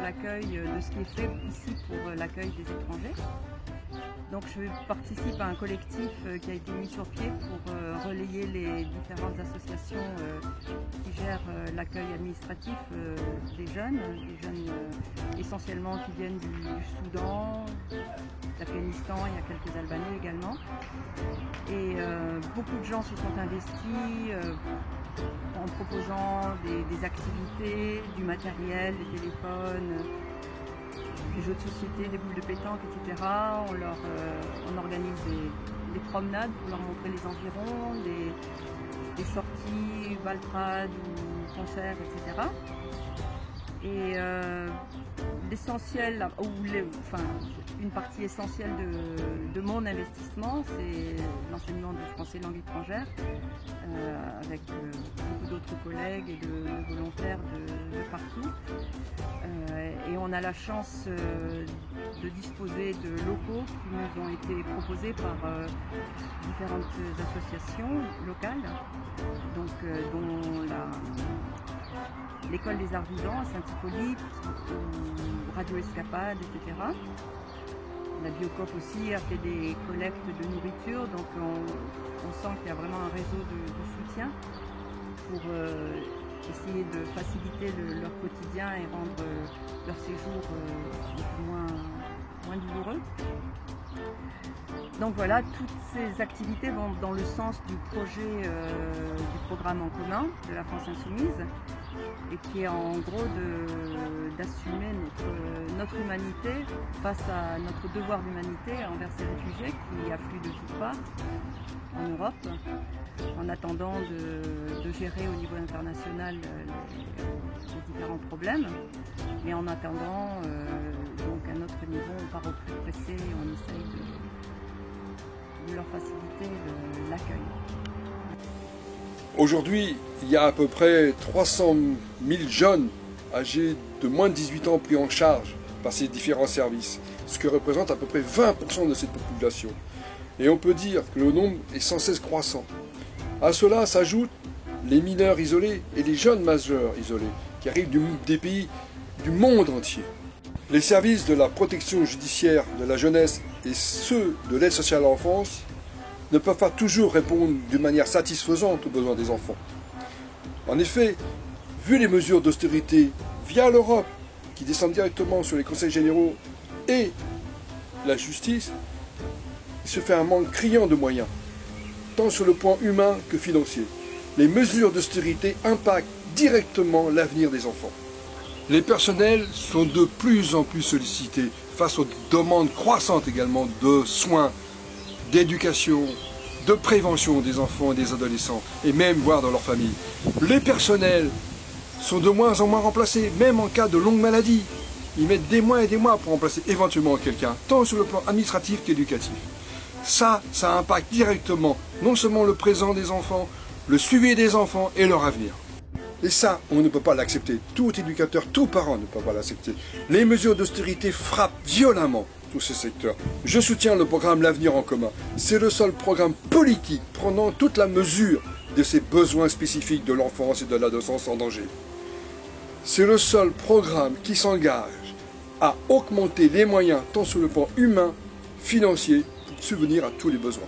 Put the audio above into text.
l'accueil, de ce qui est fait ici pour l'accueil des étrangers. Donc je participe à un collectif qui a été mis sur pied pour relayer les différentes associations qui gèrent l'accueil administratif des jeunes essentiellement qui viennent du Soudan, d'Afghanistan, il y a quelques Albanais également. Et beaucoup de gens se sont investis en proposant des activités, du matériel, des téléphones, des jeux de société, des boules de pétanque, etc. On organise des promenades pour leur montrer les environs, des sorties, baltrades ou concerts, etc. Et l'essentiel, une partie essentielle de mon investissement, c'est l'enseignement du français langue étrangère, avec beaucoup d'autres collègues et de volontaires de partout. Et on a la chance de disposer de locaux qui nous ont été proposés par différentes associations locales, donc, dont l'école des arts vivants à Saint-Hippolyte, Radio Escapade, etc. La Biocoop aussi a fait des collectes de nourriture, donc on sent qu'il y a vraiment un réseau de soutien pour essayer de faciliter leur quotidien et rendre leur séjour moins douloureux. Donc voilà, toutes ces activités vont dans le sens du projet du programme en commun de la France Insoumise, et qui est en gros d'assumer notre humanité face à notre devoir d'humanité envers ces réfugiés qui affluent de toutes parts en Europe, en attendant de gérer au niveau international les différents problèmes. Mais en attendant, donc à notre niveau, on part au plus pressé et on essaye de leur faciliter l'accueil. Aujourd'hui, il y a à peu près 300 000 jeunes âgés de moins de 18 ans pris en charge par ces différents services, ce qui représente à peu près 20% de cette population. Et on peut dire que le nombre est sans cesse croissant. À cela s'ajoutent les mineurs isolés et les jeunes majeurs isolés qui arrivent des pays du monde entier. Les services de la protection judiciaire de la jeunesse et ceux de l'aide sociale à l'enfance ne peuvent pas toujours répondre d'une manière satisfaisante aux besoins des enfants. En effet, vu les mesures d'austérité via l'Europe qui descendent directement sur les conseils généraux et la justice, il se fait un manque criant de moyens, tant sur le plan humain que financier. Les mesures d'austérité impactent directement l'avenir des enfants. Les personnels sont de plus en plus sollicités face aux demandes croissantes également de soins, d'éducation, de prévention des enfants et des adolescents, et même voire dans leur famille. Les personnels sont de moins en moins remplacés, même en cas de longue maladie. Ils mettent des mois et des mois pour remplacer éventuellement quelqu'un, tant sur le plan administratif qu'éducatif. Ça impacte directement non seulement le présent des enfants, le suivi des enfants et leur avenir. Et ça, on ne peut pas l'accepter. Tout éducateur, tout parent ne peut pas l'accepter. Les mesures d'austérité frappent violemment tous ces secteurs. Je soutiens le programme L'Avenir en commun. C'est le seul programme politique prenant toute la mesure de ces besoins spécifiques de l'enfance et de l'adolescence en danger. C'est le seul programme qui s'engage à augmenter les moyens tant sur le plan humain, financier, pour subvenir à tous les besoins.